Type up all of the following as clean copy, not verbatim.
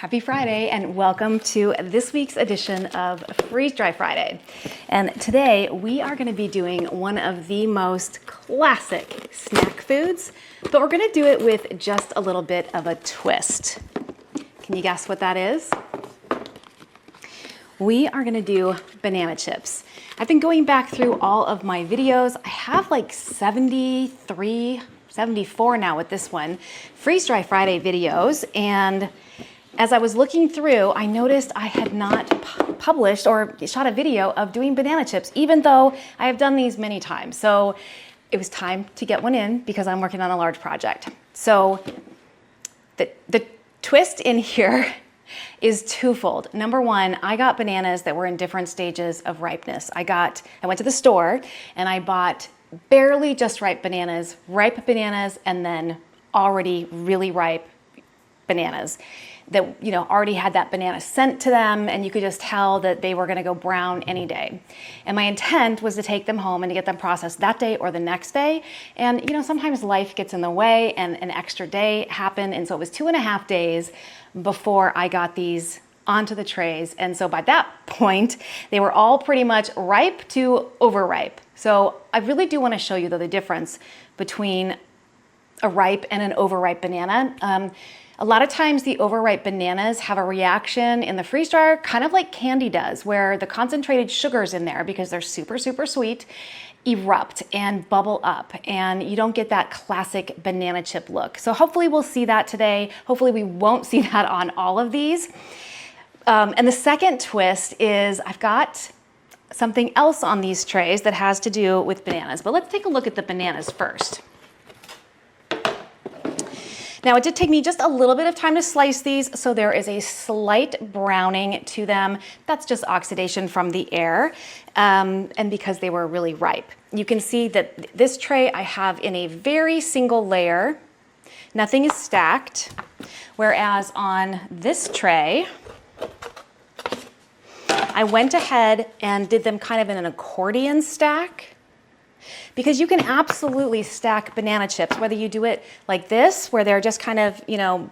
Happy Friday and welcome to this week's edition of Freeze Dry Friday. And today we are going to be doing one of the most classic snack foods, but we're going to do it with just a little bit of a twist. Can you guess what that is? We are going to do banana chips. I've been going back through all of my videos. I have like 73, 74 now with this one, Freeze Dry Friday videos, and as I was looking through, I noticed I had not published or shot a video of doing banana chips, even though I have done these many times. So it was time to get one in because I'm working on a large project. So the twist in here is twofold. Number one, I got bananas that were in different stages of ripeness. I went to the store and I bought barely just ripe bananas, and then already really ripe bananas that already had that banana scent to them, and you could just tell that they were going to go brown any day. And my intent was to take them home and to get them processed that day or the next day. And sometimes life gets in the way and an extra day happened, and so it was 2.5 days before I got these onto the trays. And so by that point, they were all pretty much ripe to overripe. So I really do want to show you though the difference between a ripe and an overripe banana. A lot of times the overripe bananas have a reaction in the freeze dryer, kind of like candy does, where the concentrated sugars in there, because they're super, super sweet, erupt and bubble up, and you don't get that classic banana chip look. So hopefully we'll see that today. Hopefully we won't see that on all of these. And the second twist is I've got something else on these trays that has to do with bananas, but let's take a look at the bananas first. Now, it did take me just a little bit of time to slice these, so there is a slight browning to them. That's just oxidation from the air, and because they were really ripe. You can see that this tray I have in a very single layer. Nothing is stacked, whereas on this tray, I went ahead and did them kind of in an accordion stack. Because you can absolutely stack banana chips, whether you do it like this, where they're just kind of,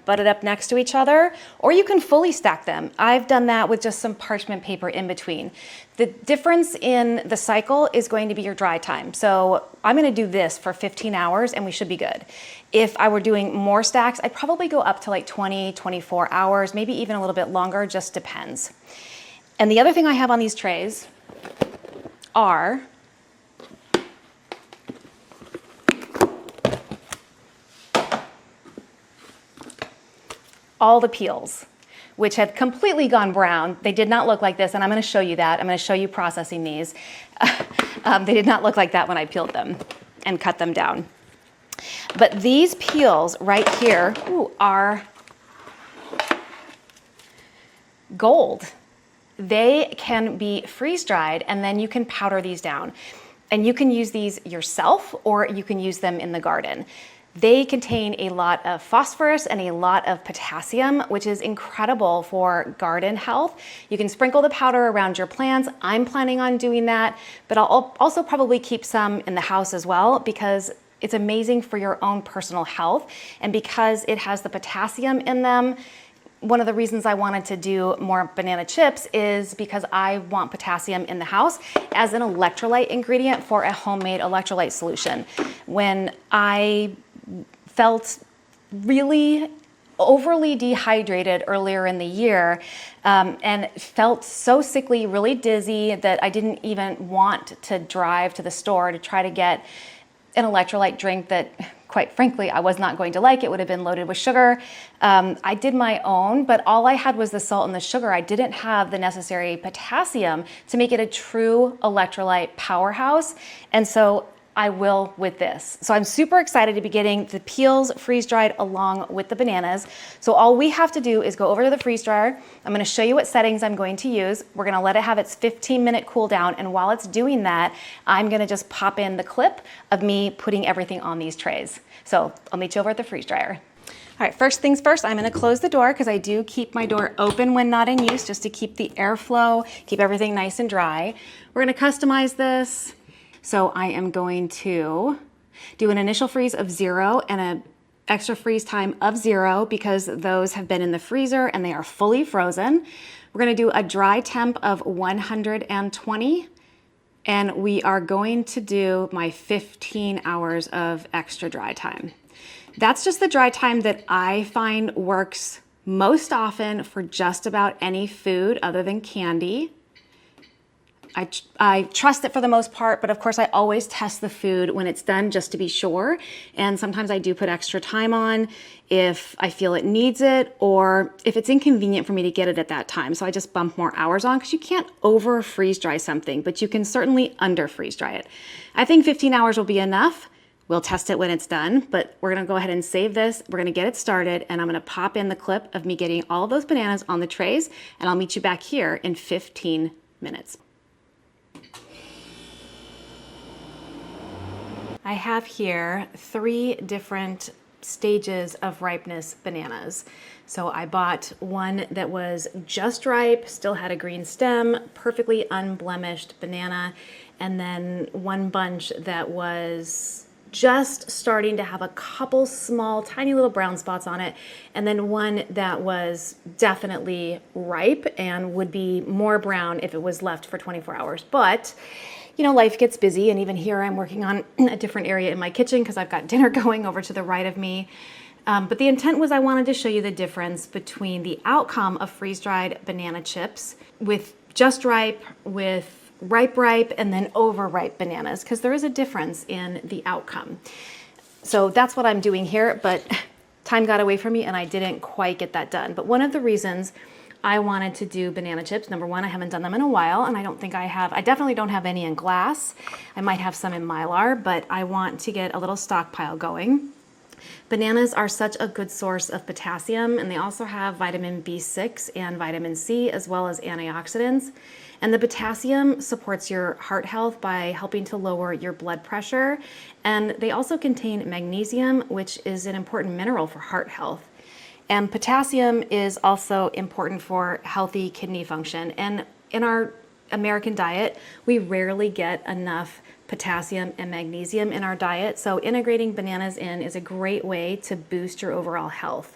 butted up next to each other, or you can fully stack them. I've done that with just some parchment paper in between. The difference in the cycle is going to be your dry time. So I'm gonna do this for 15 hours and we should be good. If I were doing more stacks, I'd probably go up to like 20, 24 hours, maybe even a little bit longer, just depends. And the other thing I have on these trays are all the peels, which have completely gone brown. They did not look like this, and I'm gonna show you that. I'm gonna show you processing these. They did not look like that when I peeled them and cut them down. But these peels right here are gold. They can be freeze dried, and then you can powder these down. And you can use these yourself, or you can use them in the garden. They contain a lot of phosphorus and a lot of potassium, which is incredible for garden health. You can sprinkle the powder around your plants. I'm planning on doing that, but I'll also probably keep some in the house as well because it's amazing for your own personal health. And because it has the potassium in them, one of the reasons I wanted to do more banana chips is because I want potassium in the house as an electrolyte ingredient for a homemade electrolyte solution. When I felt really overly dehydrated earlier in the year and felt so sickly, really dizzy that I didn't even want to drive to the store to try to get an electrolyte drink that, quite frankly, I was not going to like. It would have been loaded with sugar. I did my own, but all I had was the salt and the sugar. I didn't have the necessary potassium to make it a true electrolyte powerhouse. And so I will with this. So I'm super excited to be getting the peels freeze dried along with the bananas. So all we have to do is go over to the freeze dryer. I'm going to show you what settings I'm going to use. We're going to let it have its 15-minute cool down. And while it's doing that, I'm going to just pop in the clip of me putting everything on these trays. So I'll meet you over at the freeze dryer. All right, first things first, I'm going to close the door because I do keep my door open when not in use, just to keep the airflow, keep everything nice and dry. We're going to customize this. So I am going to do an initial freeze of 0 and extra freeze time of 0 because those have been in the freezer and they are fully frozen. We're gonna do a dry temp of 120, and we are going to do my 15 hours of extra dry time. That's just the dry time that I find works most often for just about any food other than candy. I trust it for the most part, but of course I always test the food when it's done just to be sure. And sometimes I do put extra time on if I feel it needs it or if it's inconvenient for me to get it at that time. So I just bump more hours on because you can't over freeze dry something, but you can certainly under freeze dry it. I think 15 hours will be enough. We'll test it when it's done, but we're gonna go ahead and save this. We're gonna get it started, and I'm gonna pop in the clip of me getting all of those bananas on the trays, and I'll meet you back here in 15 minutes. I have here 3 different stages of ripeness bananas. So I bought one that was just ripe, still had a green stem, perfectly unblemished banana, and then one bunch that was just starting to have a couple small, tiny little brown spots on it, and then one that was definitely ripe and would be more brown if it was left for 24 hours. But you know, life gets busy, and even here I'm working on a different area in my kitchen because I've got dinner going over to the right of me. But the intent was I wanted to show you the difference between the outcome of freeze-dried banana chips with just ripe, with ripe, and then overripe bananas, because there is a difference in the outcome. So that's what I'm doing here, but time got away from me and I didn't quite get that done. But one of the reasons I wanted to do banana chips, number one, I haven't done them in a while, and I don't think I have. I definitely don't have any in glass. I might have some in Mylar, but I want to get a little stockpile going. Bananas are such a good source of potassium, and they also have vitamin B6 and vitamin C, as well as antioxidants. And the potassium supports your heart health by helping to lower your blood pressure. And they also contain magnesium, which is an important mineral for heart health. And potassium is also important for healthy kidney function. And in our American diet, we rarely get enough potassium and magnesium in our diet. So integrating bananas in is a great way to boost your overall health.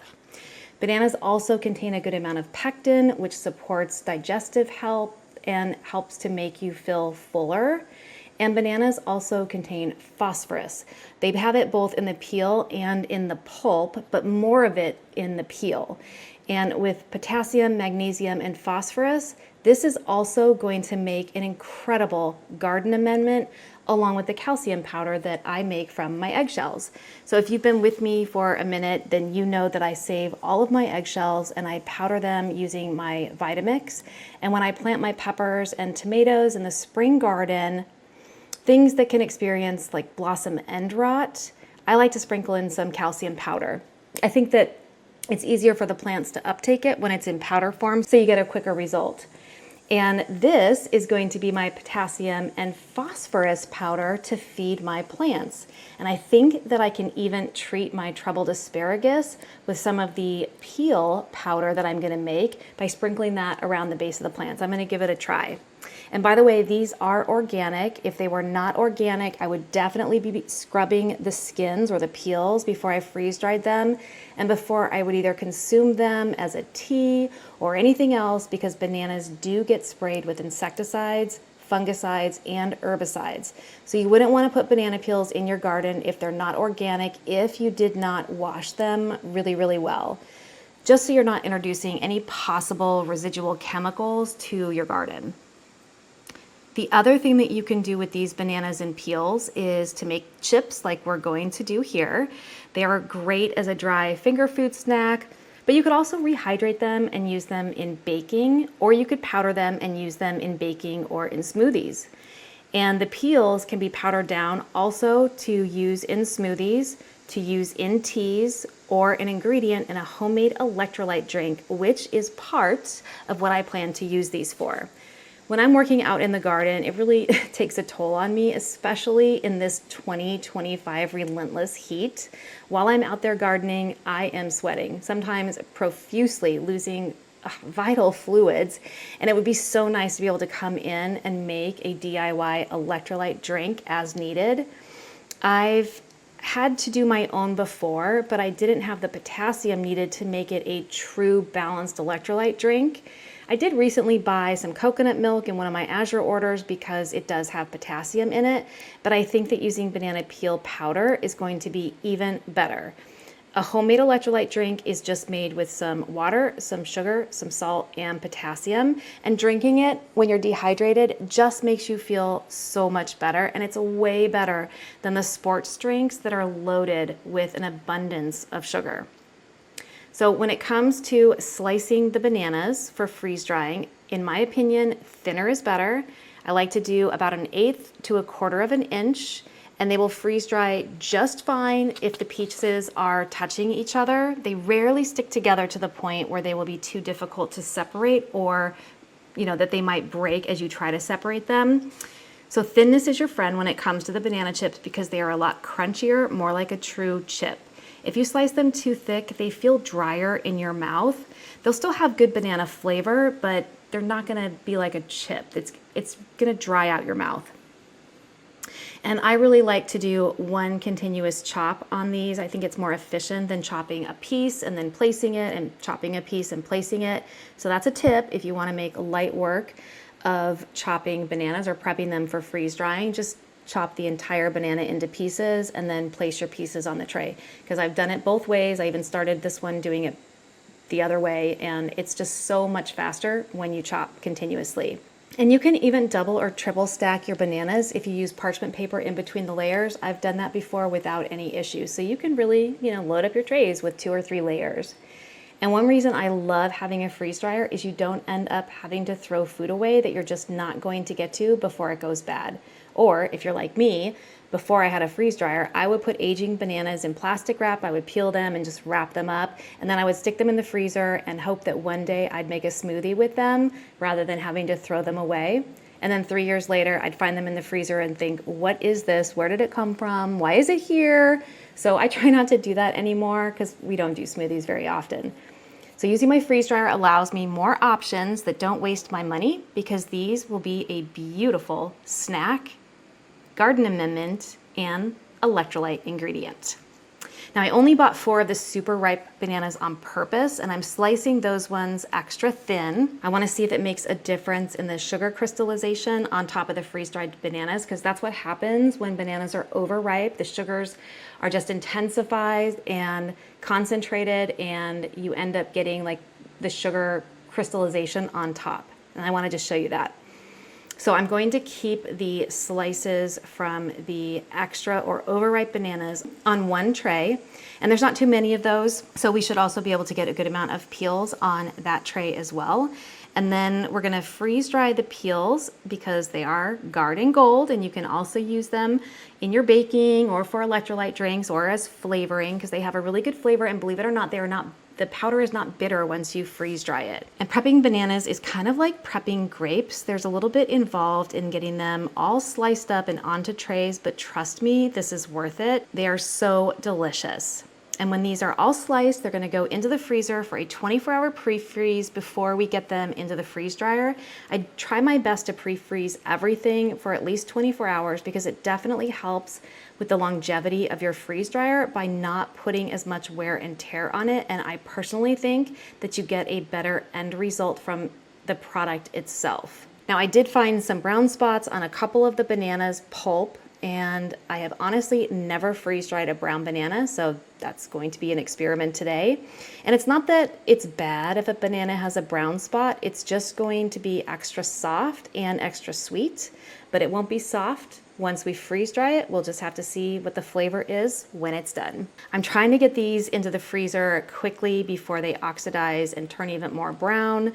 Bananas also contain a good amount of pectin, which supports digestive health and helps to make you feel fuller. And bananas also contain phosphorus. They have it both in the peel and in the pulp, but more of it in the peel. And with potassium, magnesium, and phosphorus, this is also going to make an incredible garden amendment along with the calcium powder that I make from my eggshells. So if you've been with me for a minute, then you know that I save all of my eggshells and I powder them using my Vitamix. And when I plant my peppers and tomatoes in the spring garden, things that can experience like blossom end rot, I like to sprinkle in some calcium powder. I think that it's easier for the plants to uptake it when it's in powder form, so you get a quicker result. And this is going to be my potassium and phosphorus powder to feed my plants. And I think that I can even treat my troubled asparagus with some of the peel powder that I'm gonna make by sprinkling that around the base of the plants. I'm gonna give it a try. And by the way, these are organic. If they were not organic, I would definitely be scrubbing the skins or the peels before I freeze dried them and before I would either consume them as a tea or anything else, because bananas do get sprayed with insecticides, fungicides, and herbicides. So you wouldn't want to put banana peels in your garden if they're not organic, if you did not wash them really, really well, just so you're not introducing any possible residual chemicals to your garden. The other thing that you can do with these bananas and peels is to make chips like we're going to do here. They are great as a dry finger food snack, but you could also rehydrate them and use them in baking, or you could powder them and use them in baking or in smoothies. And the peels can be powdered down also to use in smoothies, to use in teas, or an ingredient in a homemade electrolyte drink, which is part of what I plan to use these for. When I'm working out in the garden, it really takes a toll on me, especially in this 2025 relentless heat. While I'm out there gardening, I am sweating, sometimes profusely, losing vital fluids. And it would be so nice to be able to come in and make a DIY electrolyte drink as needed. I've had to do my own before, but I didn't have the potassium needed to make it a true balanced electrolyte drink. I did recently buy some coconut milk in one of my Azure orders because it does have potassium in it, but I think that using banana peel powder is going to be even better. A homemade electrolyte drink is just made with some water, some sugar, some salt, and potassium. And drinking it when you're dehydrated just makes you feel so much better. And it's way better than the sports drinks that are loaded with an abundance of sugar. So when it comes to slicing the bananas for freeze drying, in my opinion, thinner is better. I like to do about 1/8 to 1/4 of an inch, and they will freeze dry just fine if the pieces are touching each other. They rarely stick together to the point where they will be too difficult to separate, or that they might break as you try to separate them. So thinness is your friend when it comes to the banana chips because they are a lot crunchier, more like a true chip. If you slice them too thick, they feel drier in your mouth. They'll still have good banana flavor, but they're not gonna be like a chip. It's gonna dry out your mouth. And I really like to do one continuous chop on these. I think it's more efficient than chopping a piece and then placing it and chopping a piece and placing it. So that's a tip if you wanna make light work of chopping bananas or prepping them for freeze drying. Just chop the entire banana into pieces and then place your pieces on the tray. Because I've done it both ways. I even started this one doing it the other way, and it's just so much faster when you chop continuously. And you can even double or triple stack your bananas if you use parchment paper in between the layers. I've done that before without any issues. So you can really, load up your trays with 2 or 3 layers. And one reason I love having a freeze dryer is you don't end up having to throw food away that you're just not going to get to before it goes bad. Or if you're like me, before I had a freeze dryer, I would put aging bananas in plastic wrap. I would peel them and just wrap them up. And then I would stick them in the freezer and hope that one day I'd make a smoothie with them rather than having to throw them away. And then 3 years later, I'd find them in the freezer and think, what is this? Where did it come from? Why is it here? So I try not to do that anymore because we don't do smoothies very often. So using my freeze dryer allows me more options that don't waste my money because these will be a beautiful snack, garden amendment, and electrolyte ingredient. Now I only bought 4 of the super ripe bananas on purpose, and I'm slicing those ones extra thin. I want to see if it makes a difference in the sugar crystallization on top of the freeze-dried bananas, because that's what happens when bananas are overripe. The sugars are just intensified and concentrated, and you end up getting like the sugar crystallization on top. And I want to just show you that. So I'm going to keep the slices from the extra or overripe bananas on one tray, and there's not too many of those, so we should also be able to get a good amount of peels on that tray as well. And then we're gonna freeze dry the peels because they are garden gold, and you can also use them in your baking or for electrolyte drinks or as flavoring because they have a really good flavor, and believe it or not, the powder is not bitter once you freeze dry it. And prepping bananas is kind of like prepping grapes. There's a little bit involved in getting them all sliced up and onto trays, but trust me, this is worth it. They are so delicious. And when these are all sliced, they're gonna go into the freezer for a 24-hour pre-freeze before we get them into the freeze dryer. I try my best to pre-freeze everything for at least 24 hours because it definitely helps with the longevity of your freeze dryer by not putting as much wear and tear on it. And I personally think that you get a better end result from the product itself. Now I did find some brown spots on a couple of the bananas pulp, and I have honestly never freeze dried a brown banana, so that's going to be an experiment today. And it's not that it's bad if a banana has a brown spot, it's just going to be extra soft and extra sweet, but it won't be soft once we freeze dry it. We'll just have to see what the flavor is when it's done. I'm trying to get these into the freezer quickly before they oxidize and turn even more brown.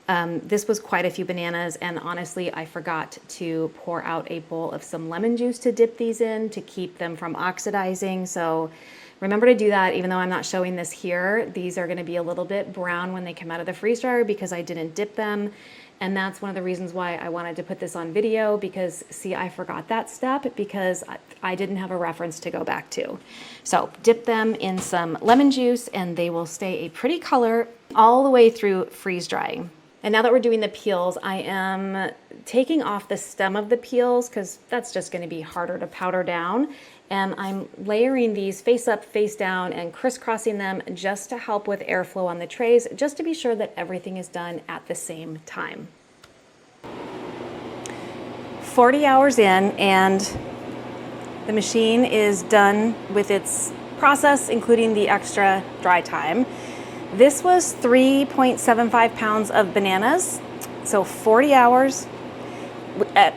This was quite a few bananas, and honestly, I forgot to pour out a bowl of some lemon juice to dip these in to keep them from oxidizing. So remember to do that. Even though I'm not showing this here, these are gonna be a little bit brown when they come out of the freeze dryer because I didn't dip them. And that's one of the reasons why I wanted to put this on video, because see, I forgot that step because I didn't have a reference to go back to. So dip them in some lemon juice and they will stay a pretty color all the way through freeze drying. And now that we're doing the peels, I am taking off the stem of the peels because that's just going to be harder to powder down. And I'm layering these face up, face down, and crisscrossing them just to help with airflow on the trays, just to be sure that everything is done at the same time. 40 hours in, and the machine is done with its process, including the extra dry time. This was 3.75 pounds of bananas, so 40 hours,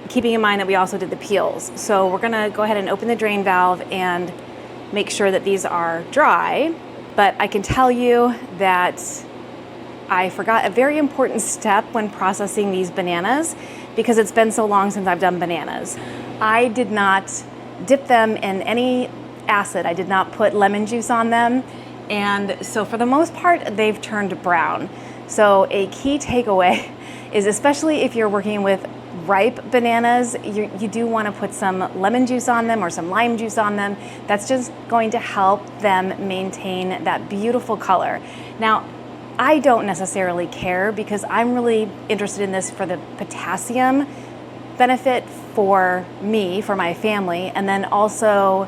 keeping in mind that we also did the peels. So we're gonna go ahead and open the drain valve and make sure that these are dry. But I can tell you that I forgot a very important step when processing these bananas because it's been so long since I've done bananas. I did not dip them in any acid. I did not put lemon juice on them. And so for the most part, they've turned brown. So a key takeaway is, especially if you're working with ripe bananas, you do want to put some lemon juice on them or some lime juice on them. That's just going to help them maintain that beautiful color. Now, I don't necessarily care because I'm really interested in this for the potassium benefit for me, for my family, and then also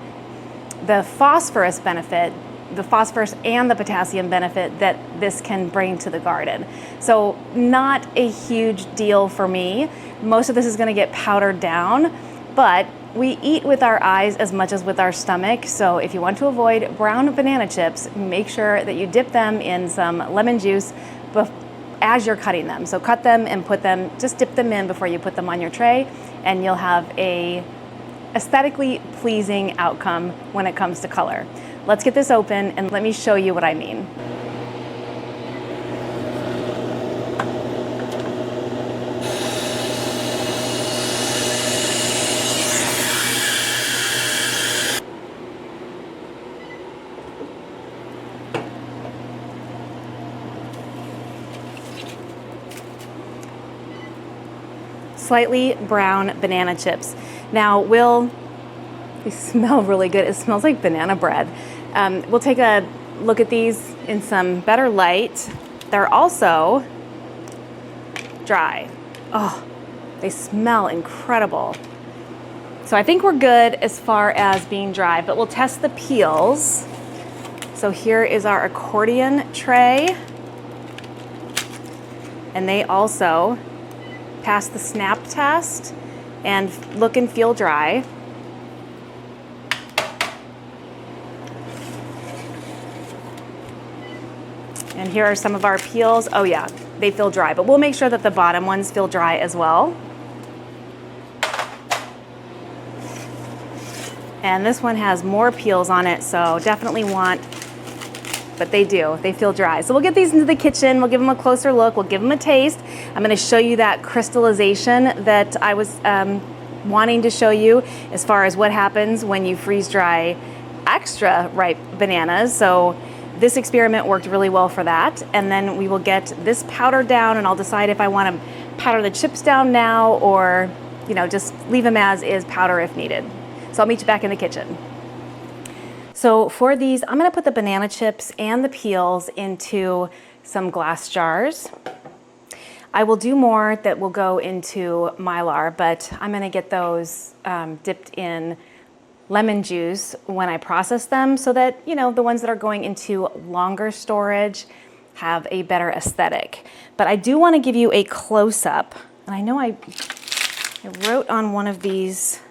the phosphorus benefit, the phosphorus and the potassium benefit that this can bring to the garden. So not a huge deal for me. Most of this is gonna get powdered down, but we eat with our eyes as much as with our stomach. So if you want to avoid brown banana chips, make sure that you dip them in some lemon juice as you're cutting them. So cut them and put them, just dip them in before you put them on your tray, and you'll have a aesthetically pleasing outcome when it comes to color. Let's get this open and let me show you what I mean. Slightly brown banana chips. Now, they smell really good. It smells like banana bread. We'll take a look at these in some better light. They're also dry. Oh, they smell incredible. So I think we're good as far as being dry, but we'll test the peels. So here is our accordion tray. And they also pass the snap test and look and feel dry. And here are some of our peels. Oh yeah, they feel dry, but we'll make sure that the bottom ones feel dry as well. And this one has more peels on it, so definitely but they do, they feel dry. So we'll get these into the kitchen, we'll give them a closer look, we'll give them a taste. I'm gonna show you that crystallization that I was wanting to show you as far as what happens when you freeze dry extra ripe bananas. So this experiment worked really well for that. And then we will get this powder down, and I'll decide if I wanna powder the chips down now or just leave them as is, powder if needed. So I'll meet you back in the kitchen. So for these, I'm gonna put the banana chips and the peels into some glass jars. I will do more that will go into Mylar, but I'm gonna get those dipped in lemon juice when I process them so that, the ones that are going into longer storage have a better aesthetic. But I do wanna give you a close-up, and I know I wrote on one of these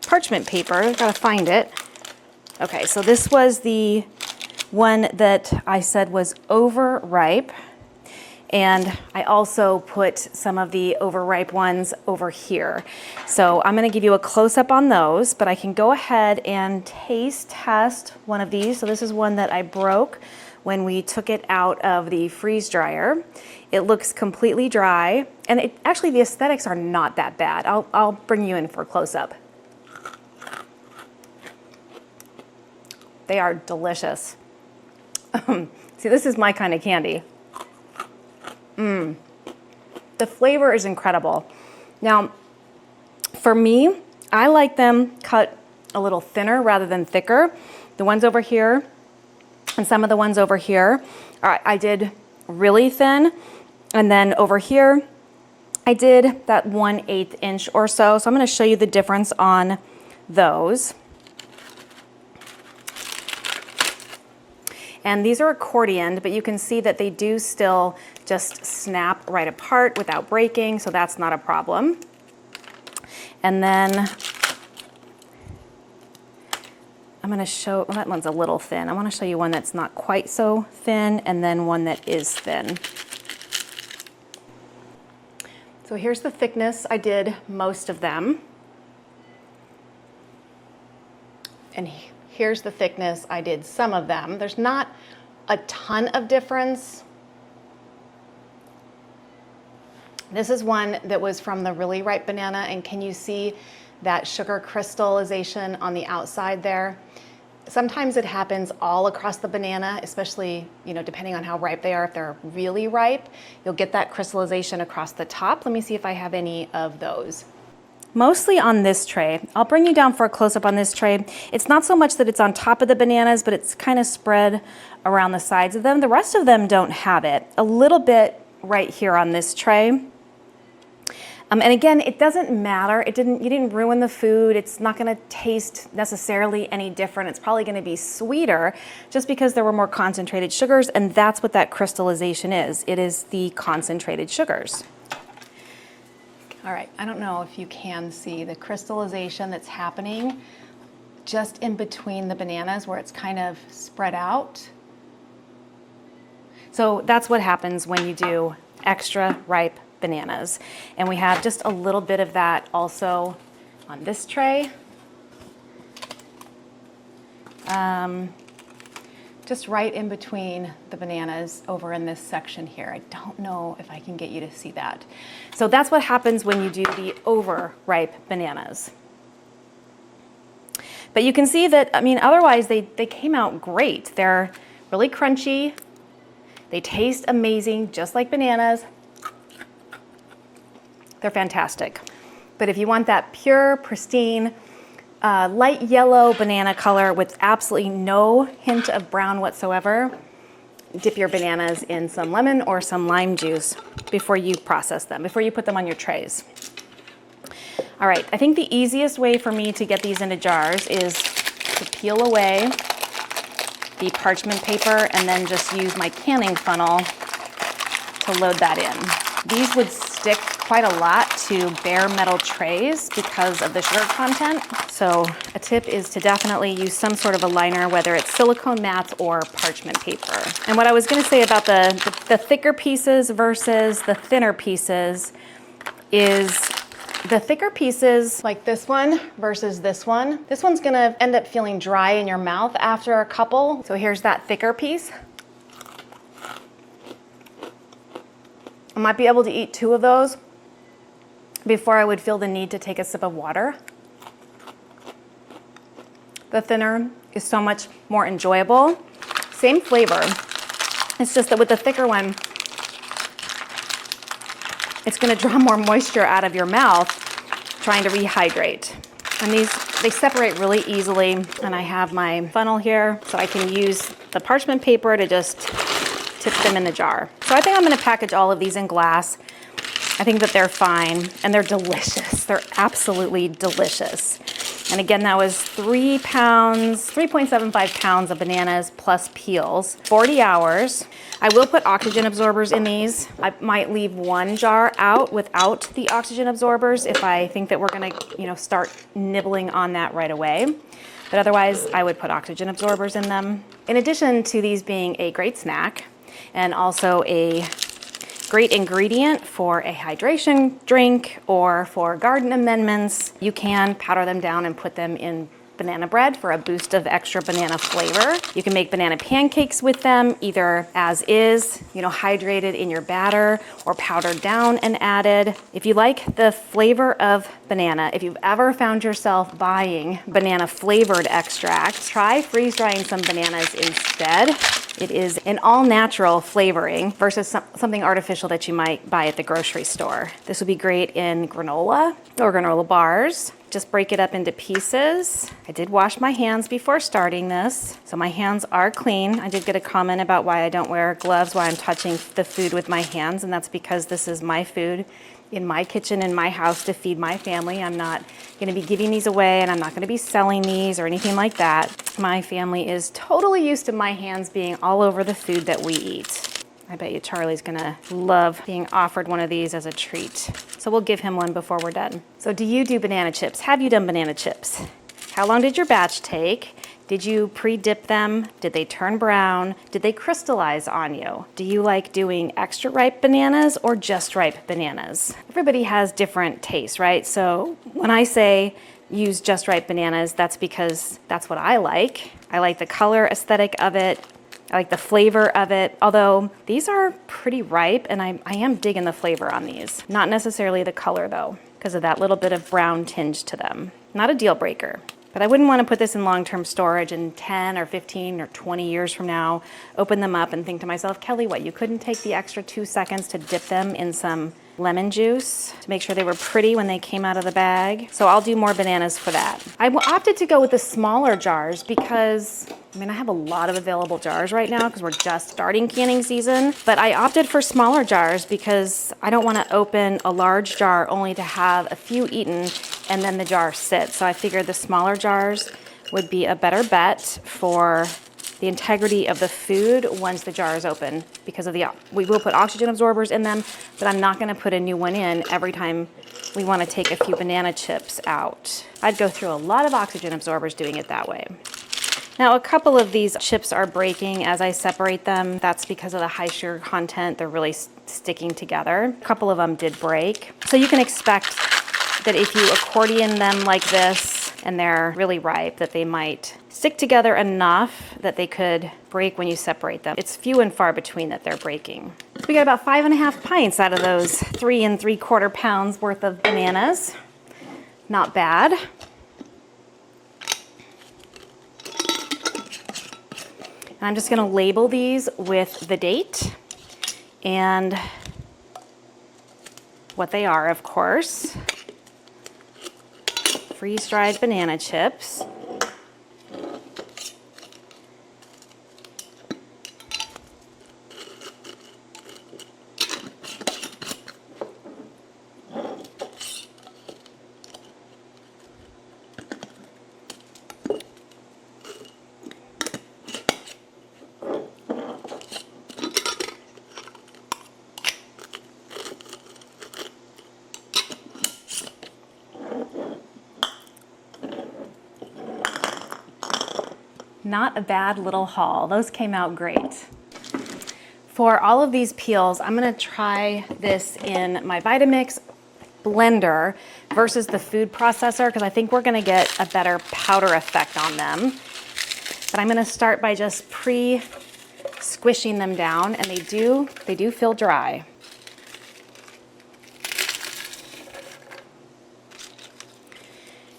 parchment paper, I've got to find it. Okay, so this was the one that I said was overripe, and I also put some of the overripe ones over here. So I'm going to give you a close-up on those, but I can go ahead and taste test one of these. So this is one that I broke when we took it out of the freeze dryer. It looks completely dry, and actually the aesthetics are not that bad. I'll bring you in for a close-up. They are delicious. See, this is my kind of candy. The flavor is incredible. Now, for me, I like them cut a little thinner rather than thicker. The ones over here and some of the ones over here, I did really thin. And then over here, I did that 1/8 inch or so. So I'm going to show you the difference on those. And these are accordioned, but you can see that they do still just snap right apart without breaking, so that's not a problem. And then I'm going to show, well, that one's a little thin. I want to show you one that's not quite so thin, and then one that is thin. So here's the thickness. I did most of them. And here's the thickness. I did some of them. There's not a ton of difference. This is one that was from the really ripe banana, and can you see that sugar crystallization on the outside there? Sometimes it happens all across the banana, especially, depending on how ripe they are. If they're really ripe, you'll get that crystallization across the top. Let me see if I have any of those. Mostly on this tray. I'll bring you down for a close-up on this tray. It's not so much that it's on top of the bananas, but it's kind of spread around the sides of them. The rest of them don't have it. A little bit right here on this tray. And again, it doesn't matter. You didn't ruin the food. It's not going to taste necessarily any different. It's probably going to be sweeter just because there were more concentrated sugars, and that's what that crystallization is. It is the concentrated sugars. All right, I don't know if you can see the crystallization that's happening just in between the bananas where it's kind of spread out. So that's what happens when you do extra ripe bananas. And we have just a little bit of that also on this tray. Just right in between the bananas over in this section here. I don't know if I can get you to see that. So that's what happens when you do the overripe bananas. But you can see that, otherwise they came out great. They're really crunchy. They taste amazing, just like bananas. They're fantastic. But if you want that pure, pristine, light yellow banana color with absolutely no hint of brown whatsoever, dip your bananas in some lemon or some lime juice before you process them, before you put them on your trays. All right, I think the easiest way for me to get these into jars is to peel away the parchment paper and then just use my canning funnel to load that in. These would stick quite a lot to bare metal trays because of the sugar content. So a tip is to definitely use some sort of a liner, whether it's silicone mats or parchment paper. And what I was going to say about the thicker pieces versus the thinner pieces is the thicker pieces, like this one versus this one's going to end up feeling dry in your mouth after a couple. So here's that thicker piece. I might be able to eat 2 of those before I would feel the need to take a sip of water. The thinner is so much more enjoyable. Same flavor. It's just that with the thicker one, it's going to draw more moisture out of your mouth trying to rehydrate. And they separate really easily. And I have my funnel here, so I can use the parchment paper to just tip them in the jar. So I think I'm going to package all of these in glass. I think that they're fine, and they're delicious. They're absolutely delicious. And again, that was 3 pounds, 3.75 pounds of bananas plus peels, 40 hours. I will put oxygen absorbers in these. I might leave 1 jar out without the oxygen absorbers if I think that we're gonna, start nibbling on that right away. But otherwise, I would put oxygen absorbers in them. In addition to these being a great snack, and also a great ingredient for a hydration drink or for garden amendments, you can powder them down and put them in banana bread for a boost of extra banana flavor. You can make banana pancakes with them, either as is, hydrated in your batter, or powdered down and added. If you like the flavor of banana, if you've ever found yourself buying banana flavored extract, try freeze drying some bananas instead. It is an all-natural flavoring versus something artificial that you might buy at the grocery store. This would be great in granola or granola bars. Just break it up into pieces. I did wash my hands before starting this, so my hands are clean. I did get a comment about why I don't wear gloves while I'm touching the food with my hands, and that's because this is my food in my kitchen, in my house, to feed my family. I'm not gonna be giving these away, and I'm not gonna be selling these or anything like that. My family is totally used to my hands being all over the food that we eat. I bet you Charlie's gonna love being offered one of these as a treat. So we'll give him one before we're done. So do you do banana chips? Have you done banana chips? How long did your batch take? Did you pre-dip them? Did they turn brown? Did they crystallize on you? Do you like doing extra ripe bananas or just ripe bananas? Everybody has different tastes, right? So when I say use just ripe bananas, that's because that's what I like. I like the color aesthetic of it. I like the flavor of it, although these are pretty ripe and I am digging the flavor on these. Not necessarily the color though, because of that little bit of brown tinge to them. Not a deal breaker. But I wouldn't want to put this in long-term storage and 10 or 15 or 20 years from now, open them up and think to myself, Kelly, what, you couldn't take the extra 2 seconds to dip them in some lemon juice to make sure they were pretty when they came out of the bag? So I'll do more bananas for that. I opted to go with the smaller jars because, I mean, I have a lot of available jars right now because we're just starting canning season, but I opted for smaller jars because I don't want to open a large jar only to have a few eaten and then the jar sits. So I figured the smaller jars would be a better bet for the integrity of the food once the jar is open, because of we will put oxygen absorbers in them, but I'm not going to put a new one in every time we want to take a few banana chips out. I'd go through a lot of oxygen absorbers doing it that way. Now, a couple of these chips are breaking as I separate them. That's because of the high sugar content. They're really sticking together. A couple of them did break. So you can expect that if you accordion them like this and they're really ripe, that they might stick together enough that they could break when you separate them. It's few and far between that they're breaking. So we got about 5.5 pints out of those 3 3/4 pounds worth of bananas. Not bad. And I'm just gonna label these with the date and what they are, of course. Freeze-dried banana chips. Not a bad little haul. Those came out great. For all of these peels, I'm gonna try this in my Vitamix blender versus the food processor because I think we're gonna get a better powder effect on them. But I'm gonna start by just squishing them down, and they do feel dry.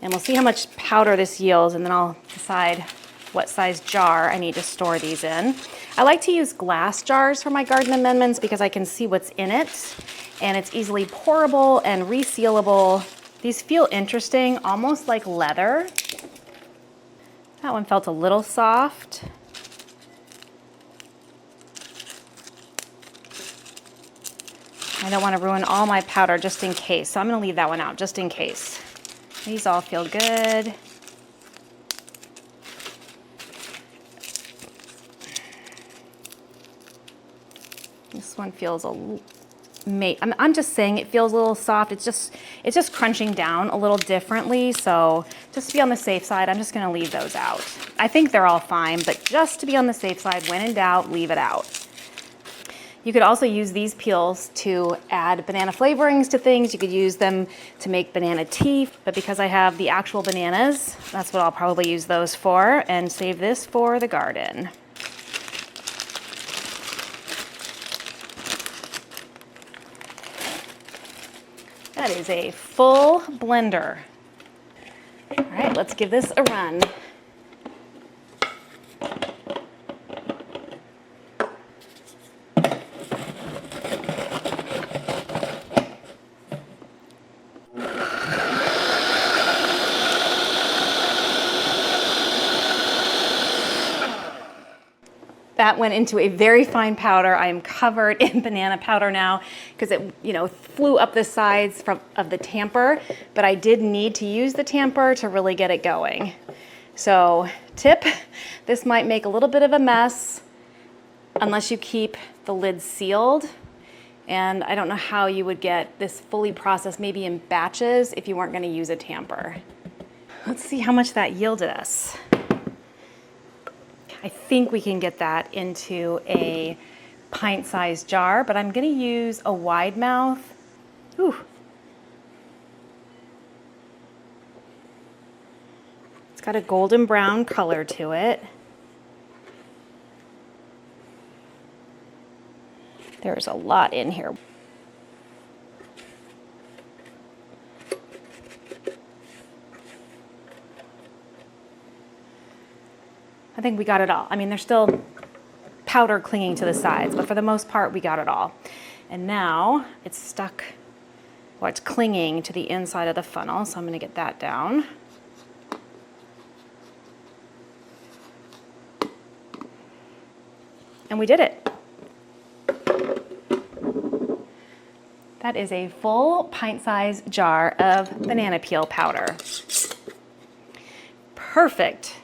And we'll see how much powder this yields, and then I'll decide what size jar I need to store these in. I like to use glass jars for my garden amendments because I can see what's in it, and it's easily pourable and resealable. These feel interesting, almost like leather. That one felt a little soft. I don't want to ruin all my powder just in case, so I'm going to leave that one out just in case. These all feel good. This one feels I'm just saying it feels a little soft. It's just crunching down a little differently. So just to be on the safe side, I'm just gonna leave those out. I think they're all fine, but just to be on the safe side, when in doubt, leave it out. You could also use these peels to add banana flavorings to things. You could use them to make banana tea, but because I have the actual bananas, that's what I'll probably use those for, and save this for the garden. That is a full blender. All right, let's give this a run. that went into a very fine powder. I am covered in banana powder now because it, flew up the sides of the tamper, but I did need to use the tamper to really get it going. So tip, this might make a little bit of a mess unless you keep the lid sealed. And I don't know how you would get this fully processed, maybe in batches, if you weren't going to use a tamper. Let's see how much that yielded us. I think we can get that into a pint-sized jar, but I'm going to use a wide mouth. Ooh. It's got a golden brown color to it. There's a lot in here. I think we got it all. I mean, there's still powder clinging to the sides, but for the most part, we got it all. And now it's stuck, well, it's clinging to the inside of the funnel, so I'm gonna get that down. And we did it. That is a full pint-sized jar of banana peel powder. Perfect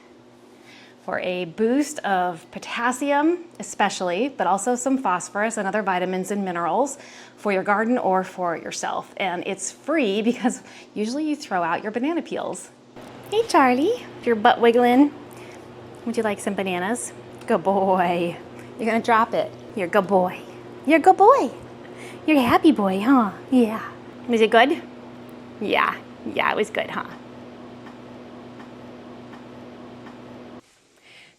for a boost of potassium, especially, but also some phosphorus and other vitamins and minerals for your garden or for yourself. And it's free because usually you throw out your banana peels. Hey, Charlie, your butt wiggling. Would you like some bananas? Good boy. You're gonna drop it. You're a good boy. You're a good boy. You're a happy boy, huh? Yeah. Was it good? Yeah. Yeah, it was good, huh?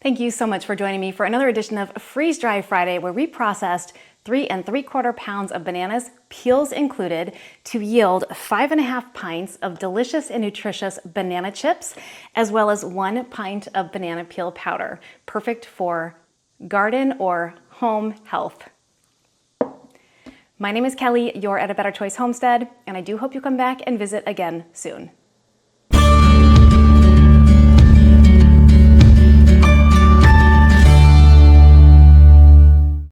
Thank you so much for joining me for another edition of Freeze Dry Friday, where we processed 3 3/4 pounds of bananas, peels included, to yield 5.5 pints of delicious and nutritious banana chips, as well as 1 pint of banana peel powder, perfect for garden or home health. My name is Kelly, you're at A Better Choice Homestead, and I do hope you come back and visit again soon.